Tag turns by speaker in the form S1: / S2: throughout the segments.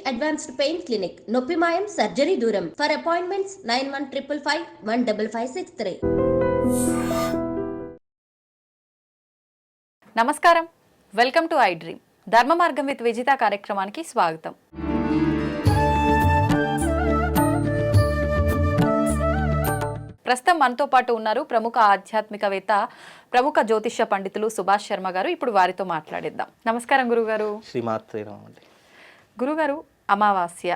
S1: Advanced pain clinic, నొప్పి మాయం, surgery దూరం. For appointments 9155515563.
S2: నమస్కారం, వెల్కమ్ టు ఐ డ్రీమ్. ధర్మ మార్గం విత్ విజిత కార్యక్రమానికి స్వాగతం. ప్రస్తుతం మనతో పాటు ఉన్నారు ప్రముఖ ఆధ్యాత్మికవేత్త, ప్రముఖ జ్యోతిష్య పండితులు సుభాష్ శర్మ గారు. ఇప్పుడు వారితో మాట్లాడిద్దాం. నమస్కారం గురుగారు.
S3: శ్రీమాత్రే.
S2: గురుగారు, అమావాస్య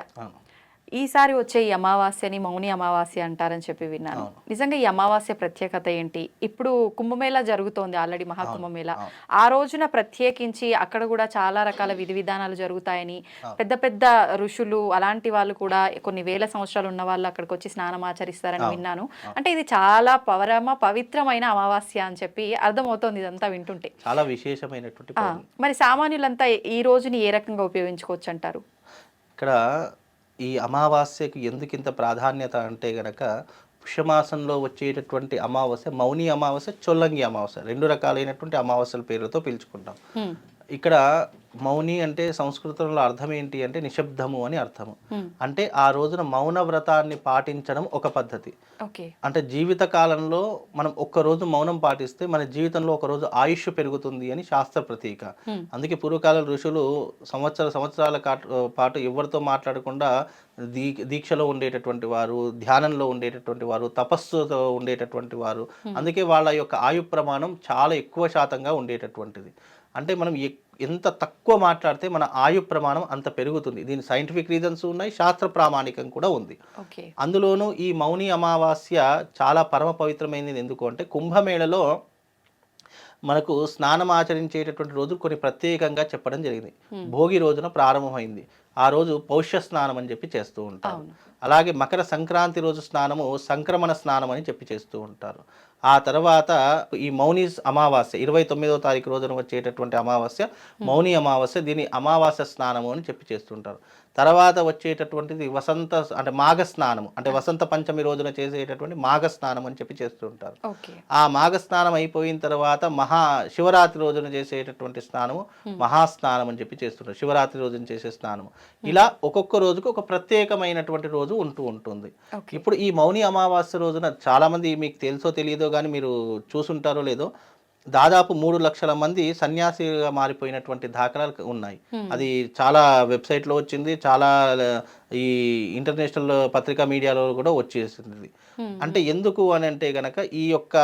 S2: ఈసారి వచ్చే ఈ అమావాస్యని మౌని అమావాస్య అంటారని చెప్పి విన్నాను. నిజంగా ఈ అమావాస్య ప్రత్యేకత ఏంటి? ఇప్పుడు కుంభమేళా జరుగుతోంది, ఆల్రెడీ మహాకుంభమేళా. ఆ రోజున ప్రత్యేకించి అక్కడ కూడా చాలా రకాల విధి విధానాలు జరుగుతాయని, పెద్ద పెద్ద ఋషులు అలాంటి వాళ్ళు కూడా కొన్ని వేల సంవత్సరాలు ఉన్న వాళ్ళు అక్కడికి వచ్చి స్నానం ఆచరిస్తారని విన్నాను. అంటే ఇది చాలా పవిత్రమైన అమావాస్య అని చెప్పి అర్థమవుతోంది ఇదంతా వింటుంటే.
S3: చాలా విశేషమైనటువంటి.
S2: మరి సామాన్యులంతా ఈ రోజుని ఏ రకంగా ఉపయోగించుకోవచ్చు అంటారు?
S3: ఇక్కడ ఈ అమావాస్యకి ఎందుకు ఇంత ప్రాధాన్యత అంటే గనక, పుష్యమాసంలో వచ్చేటటువంటి అమావాస్య మౌని అమావాస్య, చొల్లంగి అమావాస్య, రెండు రకాలైనటువంటి అమావాస్యల పేర్లతో పిలుచుకుంటాం. ఇక్కడ మౌని అంటే సంస్కృతంలో అర్థం ఏంటి అంటే నిశ్శబ్దము అని అర్థము. అంటే ఆ రోజున మౌన వ్రతాన్ని పాటించడం ఒక పద్ధతి. అంటే జీవిత కాలంలో మనం ఒక్కరోజు మౌనం పాటిస్తే మన జీవితంలో ఒక రోజు ఆయుష్ పెరుగుతుంది అని శాస్త్ర ప్రతీక. అందుకే పూర్వకాల ఋషులు సంవత్సరాల పాటు ఎవరితో మాట్లాడకుండా దీక్షలో ఉండేటటువంటి వారు, ధ్యానంలో ఉండేటటువంటి వారు, తపస్సుతో ఉండేటటువంటి వారు. అందుకే వాళ్ళ యొక్క ఆయు ప్రమాణం చాలా ఎక్కువ శాతంగా ఉండేటటువంటిది. అంటే మనం ఎంత తక్కువ మాట్లాడితే మన ఆయు ప్రమాణం అంత పెరుగుతుంది. దీని సైంటిఫిక్ రీజన్స్ ఉన్నాయి, శాస్త్ర ప్రామాణికం కూడా ఉంది. అందులోనూ ఈ మౌని అమావాస్య చాలా పరమ పవిత్రమైనది. ఎందుకు అంటే కుంభమేళలో మనకు స్నానం ఆచరించేటటువంటి రోజులు కొన్ని ప్రత్యేకంగా చెప్పడం జరిగింది. భోగి రోజున ప్రారంభమైంది. ఆ రోజు పౌష్య స్నానం అని చెప్పి చేస్తూ ఉంటారు. అలాగే మకర సంక్రాంతి రోజు స్నానము సంక్రమణ స్నానం అని చెప్పి చేస్తూ ఉంటారు. ఆ తర్వాత ఈ మౌని అమావాస్య 29వ తారీఖు రోజున వచ్చేటటువంటి అమావాస్య మౌని అమావాస్య, దీని అమావాస్య స్నానము అని చెప్పి చేస్తుంటారు. తర్వాత వచ్చేటటువంటిది వసంత అంటే మాఘ స్నానము, అంటే వసంత పంచమి రోజున చేసేటటువంటి మాఘ స్నానం అని చెప్పి చేస్తూ ఉంటారు. ఆ మాఘ స్నానం అయిపోయిన తర్వాత శివరాత్రి రోజున చేసేటటువంటి స్నానము మహాస్నానం అని చెప్పి చేస్తుంటారు. శివరాత్రి రోజున చేసే స్నానము. ఇలా ఒక్కొక్క రోజుకు ఒక ప్రత్యేకమైనటువంటి రోజు ఉంటూ ఉంటుంది. ఇప్పుడు ఈ మౌని అమావాస్య రోజున చాలా మంది, మీకు తెలుసో తెలియదో కానీ మీరు చూసుంటారో లేదో, దాదాపు 3 లక్షల మంది సన్యాసిగా మారిపోయినటువంటి దాఖలాలు ఉన్నాయి. అది చాలా వెబ్సైట్లో వచ్చింది, చాలా ఈ ఇంటర్నేషనల్ పత్రికా మీడియాలో కూడా వచ్చేసింది. అంటే ఎందుకు అని అంటే గనక, ఈ యొక్క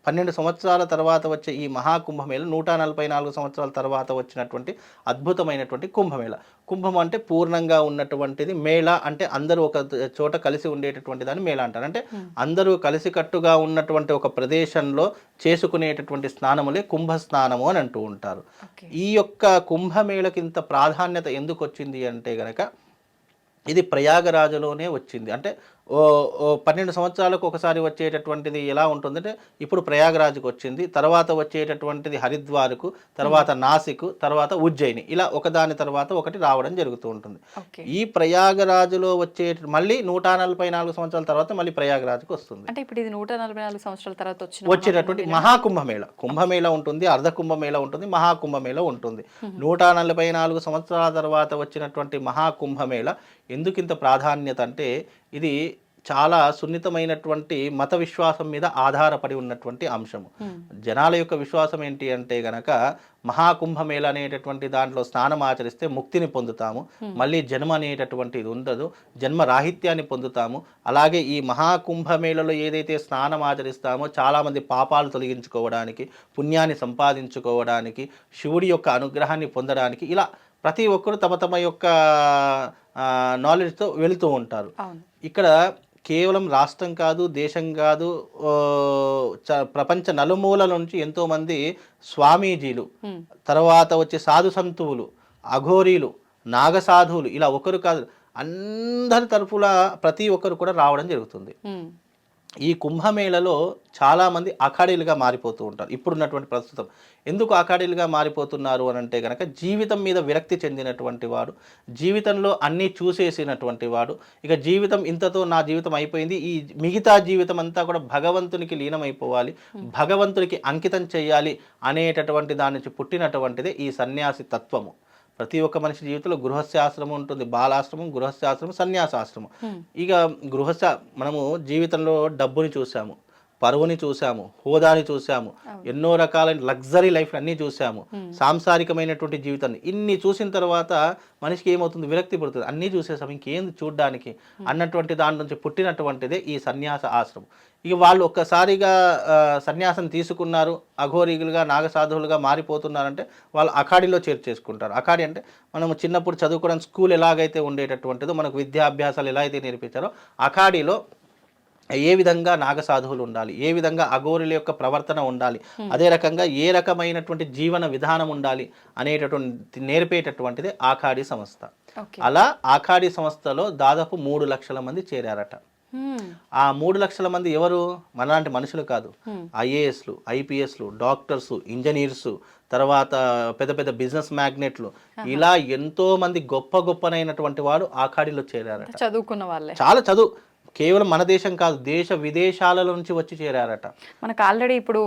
S3: 12 సంవత్సరాల తర్వాత వచ్చే ఈ మహాకుంభమేళ 144 సంవత్సరాల తర్వాత వచ్చినటువంటి అద్భుతమైనటువంటి కుంభమేళ. కుంభం అంటే పూర్ణంగా ఉన్నటువంటిది, మేళ అంటే అందరూ ఒక చోట కలిసి ఉండేటటువంటి దాన్ని మేళ అంటారు. అంటే అందరూ కలిసికట్టుగా ఉన్నటువంటి ఒక ప్రదేశంలో చేసుకునేటటువంటి స్నానములే కుంభ స్నానము అని అంటూ ఉంటారు. ఈ యొక్క కుంభమేళకి ఇంత ప్రాధాన్యత ఎందుకు వచ్చింది అంటే గనక, ఇది ప్రయాగరాజులోనే వచ్చింది. అంటే 12 సంవత్సరాలకు ఒకసారి వచ్చేటటువంటిది ఎలా ఉంటుందంటే, ఇప్పుడు ప్రయాగరాజుకు వచ్చింది, తర్వాత వచ్చేటటువంటిది హరిద్వార్కు, తర్వాత నాసిక్, తర్వాత ఉజ్జయిని, ఇలా ఒకదాని తర్వాత ఒకటి రావడం జరుగుతూ ఉంటుంది. ఈ ప్రయాగరాజులో మళ్ళీ 144 సంవత్సరాల తర్వాత మళ్ళీ ప్రయాగరాజుకు వస్తుంది.
S2: అంటే ఇప్పుడు ఇది 144 సంవత్సరాల తర్వాత
S3: వచ్చేటటువంటి మహాకుంభమేళ. కుంభమేళ ఉంటుంది, అర్ధ కుంభమేళ ఉంటుంది, మహాకుంభమేళ ఉంటుంది. 144 సంవత్సరాల తర్వాత వచ్చినటువంటి మహాకుంభమేళ ఎందుకు ఇంత ప్రాధాన్యత అంటే, ఇది చాలా సున్నితమైనటువంటి మత విశ్వాసం మీద ఆధారపడి ఉన్నటువంటి అంశము. జనాల యొక్క విశ్వాసం ఏంటి అంటే గనక, మహాకుంభమేళ అనేటటువంటి దాంట్లో స్నానం ఆచరిస్తే ముక్తిని పొందుతాము, మళ్ళీ జన్మ అనేటటువంటిది ఉండదు, జన్మ రాహిత్యాన్ని పొందుతాము. అలాగే ఈ మహాకుంభమేళలో ఏదైతే స్నానం ఆచరిస్తామో చాలామంది పాపాలు తొలగించుకోవడానికి, పుణ్యాన్ని సంపాదించుకోవడానికి, శివుడి యొక్క అనుగ్రహాన్ని పొందడానికి, ఇలా ప్రతి ఒక్కరు తమ యొక్క నాలెడ్జ్తో వెళుతూ ఉంటారు. ఇక్కడ కేవలం రాష్ట్రం కాదు, దేశం కాదు, ప్రపంచ నలుమూలల నుంచి ఎంతోమంది స్వామీజీలు, తర్వాత వచ్చే సాధు సంతువులు, అఘోరీలు, నాగసాధువులు, ఇలా ఒకరు కాదు అందరి తరఫున ప్రతి ఒక్కరు కూడా రావడం జరుగుతుంది. ఈ కుంభమేళలో చాలామంది అఖాడీలుగా మారిపోతూ ఉంటారు. ఇప్పుడున్నటువంటి ప్రస్తుతం ఎందుకు అఖాడీలుగా మారిపోతున్నారు అని అంటే కనుక, జీవితం మీద విరక్తి చెందినటువంటి వాడు, జీవితంలో అన్నీ చూసేసినటువంటి వాడు, ఇక జీవితం ఇంతతో నా జీవితం అయిపోయింది, ఈ మిగతా జీవితం అంతా కూడా భగవంతునికి లీనమైపోవాలి, భగవంతునికి అంకితం చేయాలి అనేటటువంటి దాని నుంచి పుట్టినటువంటిదే ఈ సన్యాసి తత్వము. ప్రతి ఒక్క మనిషి జీవితంలో గృహస్థాశ్రమం ఉంటుంది, బాలాశ్రమం, గృహస్థాశ్రమం, సన్యాసాశ్రమం. ఇక మనము జీవితంలో డబ్బుని చూసాము, పరువుని చూసాము, హోదాని చూసాము, ఎన్నో రకాలైన లగ్జరీ లైఫ్ అన్నీ చూసాము, సాంసారికమైనటువంటి జీవితాన్ని ఇన్ని చూసిన తర్వాత మనిషికి ఏమవుతుంది, విరక్తి పడుతుంది. అన్నీ చూసేసాము, ఇంకేం చూడడానికి అన్నటువంటి దాని నుంచి పుట్టినటువంటిదే ఈ సన్యాస ఆశ్రమం. ఇక వాళ్ళు ఒక్కసారిగా సన్యాసం తీసుకున్నారు, అఘోరీగులుగా నాగసాధువులుగా మారిపోతున్నారంటే వాళ్ళు అఖాడీలో చేర్చేసుకుంటారు. అఖాడీ అంటే మనం చిన్నప్పుడు చదువుకోవడానికి స్కూల్ ఎలాగైతే ఉండేటటువంటిదో, మనకు విద్యాభ్యాసాలు ఎలా అయితే నేర్పించారో, అఖాడీలో ఏ విధంగా నాగసాధువులు ఉండాలి, ఏ విధంగా అఘోరుల యొక్క ప్రవర్తన ఉండాలి, అదే రకంగా ఏ రకమైనటువంటి జీవన విధానం ఉండాలి అనేటటువంటి నేర్పేటటువంటిది ఆఖాడీ సంస్థ. అలా ఆఖాడీ సంస్థలో దాదాపు 3 లక్షల మంది చేరారట. ఆ 3 లక్షల మంది ఎవరు, మనలాంటి మనుషులు కాదు. ఐఏఎస్లు, ఐపీఎస్లు, డాక్టర్సు, ఇంజనీర్సు, తర్వాత పెద్ద పెద్ద బిజినెస్ మ్యాగ్నెట్లు, ఇలా ఎంతో మంది గొప్పనైనటువంటి వాడు ఆఖాడీలో చేరారట.
S2: చదువుకున్న వాళ్ళే,
S3: చాలా చదువు, కేవలం మన దేశం కాదు, దేశ విదేశాల నుంచి వచ్చి చేరారట.
S2: మనకు ఆల్రెడీ ఇప్పుడు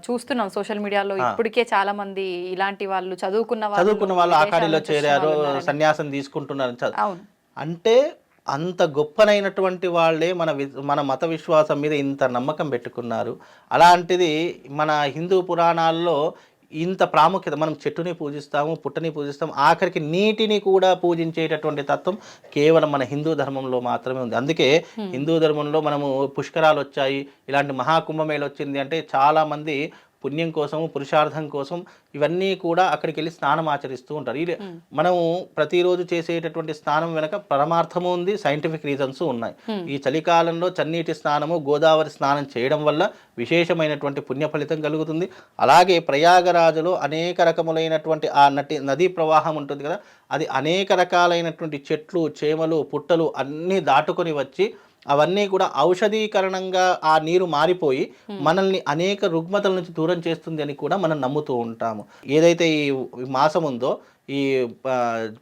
S2: చూస్తున్నాం సోషల్ మీడియాలో, ఇప్పటికే చాలా మంది ఇలాంటి వాళ్ళు చదువుకున్న వాళ్ళు
S3: ఆఖాడీలో చేరారు, సన్యాసం తీసుకుంటున్నారు. అంటే అంత గొప్పనైనటువంటి వాళ్ళే మన మత విశ్వాసం మీద ఇంత నమ్మకం పెట్టుకున్నారు. అలాంటిది మన హిందూ పురాణాల్లో ఇంత ప్రాముఖ్యత, మనం చెట్టుని పూజిస్తాము, పుట్టని పూజిస్తాము, ఆఖరికి నీటిని కూడా పూజించేటటువంటి తత్వం కేవలం మన హిందూ ధర్మంలో మాత్రమే ఉంది. అందుకే హిందూ ధర్మంలో మనము పుష్కరాలు వచ్చాయి, ఇలాంటి మహాకుంభమేళ వచ్చింది అంటే చాలామంది పుణ్యం కోసము, పురుషార్థం కోసం ఇవన్నీ కూడా అక్కడికి వెళ్ళి స్నానం ఆచరిస్తూ ఉంటారు. మనము ప్రతిరోజు చేసేటటువంటి స్నానం వెనక పరమార్థము ఉంది, సైంటిఫిక్ రీజన్స్ ఉన్నాయి. ఈ చలికాలంలో చన్నీటి స్నానము, గోదావరి స్నానం చేయడం వల్ల విశేషమైనటువంటి పుణ్య ఫలితం కలుగుతుంది. అలాగే ప్రయాగరాజులో అనేక రకములైనటువంటి ఆ నదీ ప్రవాహం ఉంటుంది కదా, అది అనేక రకాలైనటువంటి చెట్లు, చేమలు, పుట్టలు అన్నీ దాటుకొని వచ్చి అవన్నీ కూడా ఔషధీకరణంగా ఆ నీరు మారిపోయి మనల్ని అనేక రుగ్మతల నుంచి దూరం చేస్తుంది అని కూడా మనం నమ్ముతూ ఉంటాము. ఏదైతే ఈ మాసం ఉందో, ఈ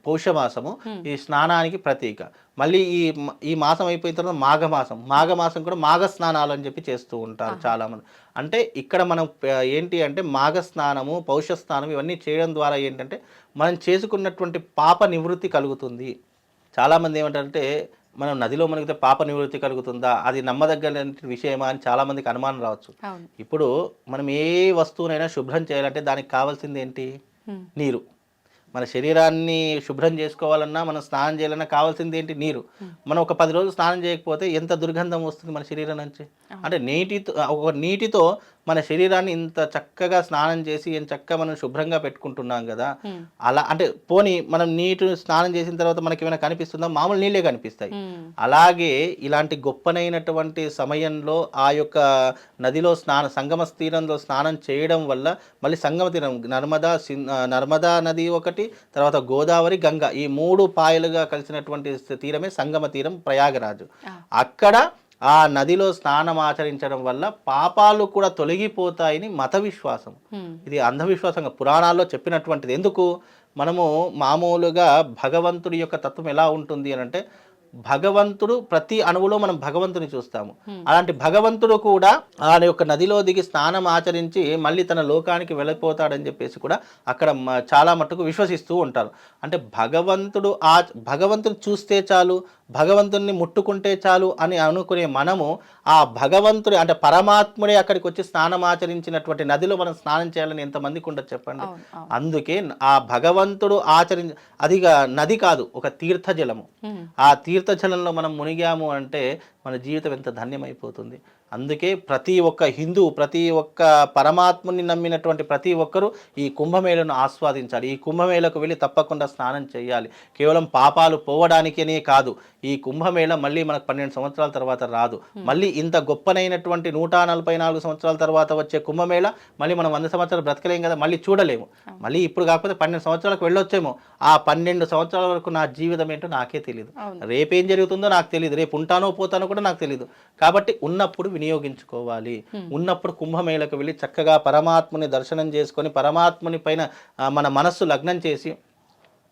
S3: పౌషమాసము ఈ స్నానానికి ప్రతీక. మళ్ళీ ఈ మాసం అయిపోయిన తర్వాత మాఘమాసం కూడా మాఘ స్నానాలు అని చెప్పి చేస్తూ ఉంటారు చాలామంది. అంటే ఇక్కడ మనం ఏంటి అంటే మాఘ స్నానము, పౌష స్నానం ఇవన్నీ చేయడం ద్వారా ఏంటంటే మనం చేసుకున్నటువంటి పాప నివృత్తి కలుగుతుంది. చాలామంది ఏమంటారంటే మనం నదిలో మునిగితే పాప నివృత్తి కలుగుతుందా, అది నమ్మదగ్గ విషయమా అని చాలామందికి అనుమానం రావచ్చు. ఇప్పుడు మనం ఏ వస్తువునైనా శుభ్రం చేయాలంటే దానికి కావాల్సింది ఏంటి, నీరు. మన శరీరాన్ని శుభ్రం చేసుకోవాలన్నా, మనం స్నానం చేయాలన్నా కావాల్సింది ఏంటి, నీరు. మనం ఒక 10 రోజులు స్నానం చేయకపోతే ఎంత దుర్గంధం వస్తుంది మన శరీరం నుంచి. అంటే నీటితో మన శరీరాన్ని ఇంత చక్కగా స్నానం చేసి చక్కగా మనం శుభ్రంగా పెట్టుకుంటున్నాం కదా. అలా అంటే పోనీ మనం నీటిని స్నానం చేసిన తర్వాత మనకి ఏమైనా కనిపిస్తుందా, మామూలు నీళ్ళే కనిపిస్తాయి. అలాగే ఇలాంటి గొప్పనైనటువంటి సమయంలో ఆ యొక్క నదిలో సంగమ తీరంలో స్నానం చేయడం వల్ల మళ్ళీ సంగమ తీరం నర్మదా నది ఒకటి, తర్వాత గోదావరి, గంగా, ఈ 3 పాయలుగా కలిసినటువంటి తీరమే సంగమ తీరం ప్రయాగరాజు. అక్కడ ఆ నదిలో స్నానం ఆచరించడం వల్ల పాపాలు కూడా తొలగిపోతాయని మత విశ్వాసం. ఇది అంధవిశ్వాసంగా పురాణాల్లో చెప్పినటువంటిది. ఎందుకు, మనము మామూలుగా భగవంతుడి యొక్క తత్వం ఎలా ఉంటుంది అని అంటే, భగవంతుడు ప్రతి అణువులో మనం భగవంతుని చూస్తాము. అలాంటి భగవంతుడు కూడా ఆ యొక్క నదిలో దిగి స్నానం ఆచరించి మళ్ళీ తన లోకానికి వెళ్ళిపోతాడని చెప్పేసి కూడా అక్కడ చాలా మట్టుకు విశ్వసిస్తూ ఉంటారు. అంటే భగవంతుడు చూస్తే చాలు, భగవంతుని ముట్టుకుంటే చాలు అని అనుకునే మనము ఆ భగవంతుడి అంటే పరమాత్ముడే అక్కడికి వచ్చి స్నానం ఆచరించినటువంటి నదిలో మనం స్నానం చేయాలని ఎంతమందికి ఉండదు చెప్పండి. అందుకే ఆ భగవంతుడు అదిగా నది కాదు, ఒక తీర్థజలము. ఆ తీర్థజలంలో మనం మునిగాము అంటే మన జీవితం ఎంత ధన్యమైపోతుంది. అందుకే ప్రతి ఒక్క హిందూ, ప్రతి ఒక్క పరమాత్ముని నమ్మినటువంటి ప్రతి ఒక్కరూ ఈ కుంభమేళను ఆస్వాదించాలి. ఈ కుంభమేళకు వెళ్ళి తప్పకుండా స్నానం చేయాలి. కేవలం పాపాలు పోవడానికనే కాదు, ఈ కుంభమేళ మళ్ళీ మనకు 12 సంవత్సరాల తర్వాత రాదు. మళ్ళీ ఇంత గొప్పనైనటువంటి 144 సంవత్సరాల తర్వాత వచ్చే కుంభమేళ మళ్ళీ మనం 100 సంవత్సరాలు బ్రతకలేం కదా, మళ్ళీ చూడలేము. మళ్ళీ ఇప్పుడు కాకపోతే 12 సంవత్సరాలకు వెళ్ళొచ్చేమో. ఆ 12 సంవత్సరాల వరకు నా జీవితం ఏంటో నాకే తెలియదు, రేపేం జరుగుతుందో నాకు తెలియదు, రేపు ఉంటానో పోతానో కూడా నాకు తెలియదు. కాబట్టి ఉన్నప్పుడు వినియోగించుకోవాలి. ఉన్నప్పుడు కుంభమేళకు వెళ్ళి చక్కగా పరమాత్మని దర్శనం చేసుకొని పరమాత్మని పైన మన మనస్సు లగ్నం చేసి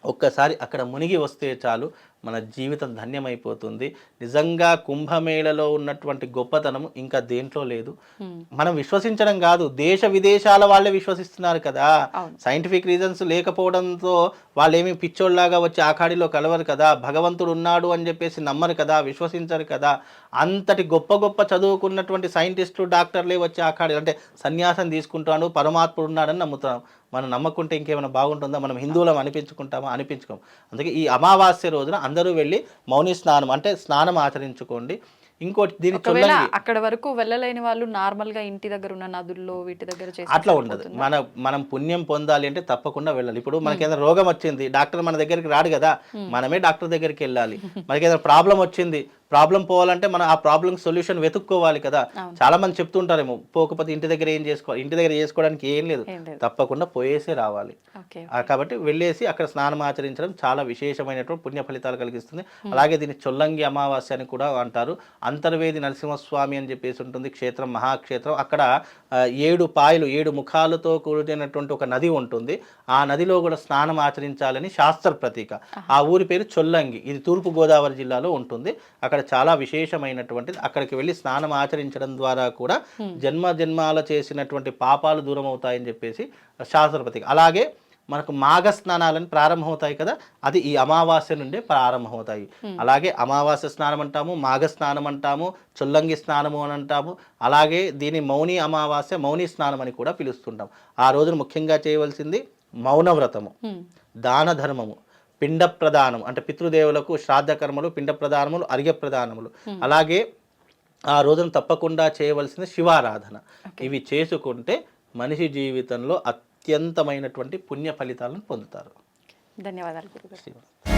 S3: ఒక్కసారి అక్కడ మునిగి వస్తే చాలు, మన జీవితం ధన్యమైపోతుంది. నిజంగా కుంభమేళలో ఉన్నటువంటి గొప్పతనం ఇంకా దేంట్లో లేదు. మనం విశ్వసించడం కాదు, దేశ విదేశాల వాళ్ళే విశ్వసిస్తున్నారు కదా. సైంటిఫిక్ రీజన్స్ లేకపోవడంతో వాళ్ళేమి పిచ్చోళ్ళలాగా వచ్చి ఆఖాడిలో కలవరు కదా, భగవంతుడు ఉన్నాడు అని చెప్పేసి నమ్మరు కదా, విశ్వసించరు కదా. అంతటి గొప్ప గొప్ప చదువుకున్నటువంటి సైంటిస్టులు డాక్టర్లే వచ్చి ఆఖాడి అంటే సన్యాసం తీసుకుంటాడు, పరమాత్ముడు ఉన్నాడని నమ్ముతాం. మనం నమ్మకుంటే ఇంకేమైనా బాగుంటుందా? మనం హిందువులం అనిపించుకుంటామా? అనిపించుకోం. అందుకే ఈ అమావాస్య రోజున అందరూ వెళ్ళి మౌని స్నానం అంటే స్నానం ఆచరించుకోండి. ఇంకోటి దీని
S2: అక్కడ వరకు వెళ్ళలేని వాళ్ళు నార్మల్ గా ఇంటి దగ్గర ఉన్న నదుల్లో వీటి దగ్గర చేసి
S3: అట్లా ఉండదు. మనం పుణ్యం పొందాలి అంటే తప్పకుండా వెళ్ళాలి. ఇప్పుడు మనకి ఏదైనా రోగం వచ్చింది, డాక్టర్ మన దగ్గరికి రాడు కదా, మనమే డాక్టర్ దగ్గరికి వెళ్ళాలి. మనకి ఏదైనా ప్రాబ్లం వచ్చింది, ప్రాబ్లం పోవాలంటే మనం ఆ ప్రాబ్లం సొల్యూషన్ వెతుక్కోవాలి కదా. చాలా మంది చెప్తుంటారేమో, పోకపోతే ఇంటి దగ్గర ఏం చేసుకోవాలి, ఇంటి దగ్గర చేసుకోవడానికి ఏం లేదు, తప్పకుండా పోయేసే రావాలి. కాబట్టి వెళ్ళేసి అక్కడ స్నానం ఆచరించడం చాలా విశేషమైనటువంటి పుణ్య ఫలితాలు కలిగిస్తుంది. అలాగే దీన్ని చొల్లంగి అమావాస్య అని కూడా అంటారు. అంతర్వేది నరసింహస్వామి అని చెప్పేసి ఉంటుంది క్షేత్రం, మహాక్షేత్రం. అక్కడ 7 ముఖాలతో కూడినటువంటి ఒక నది ఉంటుంది. ఆ నదిలో కూడా స్నానం ఆచరించాలని శాస్త్ర ప్రతీక. ఆ ఊరి పేరు చొల్లంగి. ఇది తూర్పు గోదావరి జిల్లాలో ఉంటుంది. అక్కడ చాలా విశేషమైనటువంటిది. అక్కడికి వెళ్ళి స్నానం ఆచరించడం ద్వారా కూడా జన్మాల చేసినటువంటి పాపాలు దూరం అవుతాయని చెప్పేసి శాస్త్ర ప్రతీక. అలాగే మనకు మాఘ స్నానాలని ప్రారంభమవుతాయి కదా, అది ఈ అమావాస్య నుండే ప్రారంభమవుతాయి. అలాగే అమావాస్య స్నానం అంటాము, మాఘ స్నానం అంటాము, చొల్లంగి స్నానము అని అంటాము. అలాగే దీని మౌని అమావాస్య, మౌని స్నానం అని కూడా పిలుస్తుంటాం. ఆ రోజున ముఖ్యంగా చేయవలసింది మౌనవ్రతము, దాన ధర్మము, పిండ ప్రదానం అంటే పితృదేవులకు శ్రాద్ధ కర్మలు, పిండ ప్రదానములు, అర్ఘ్య ప్రదానములు. అలాగే ఆ రోజున తప్పకుండా చేయవలసింది శివారాధన. ఇవి చేసుకుంటే మనిషి జీవితంలో అత్యంతమైనటువంటి పుణ్య ఫలితాలను పొందుతారు.
S2: ధన్యవాదాలు గురుగారు.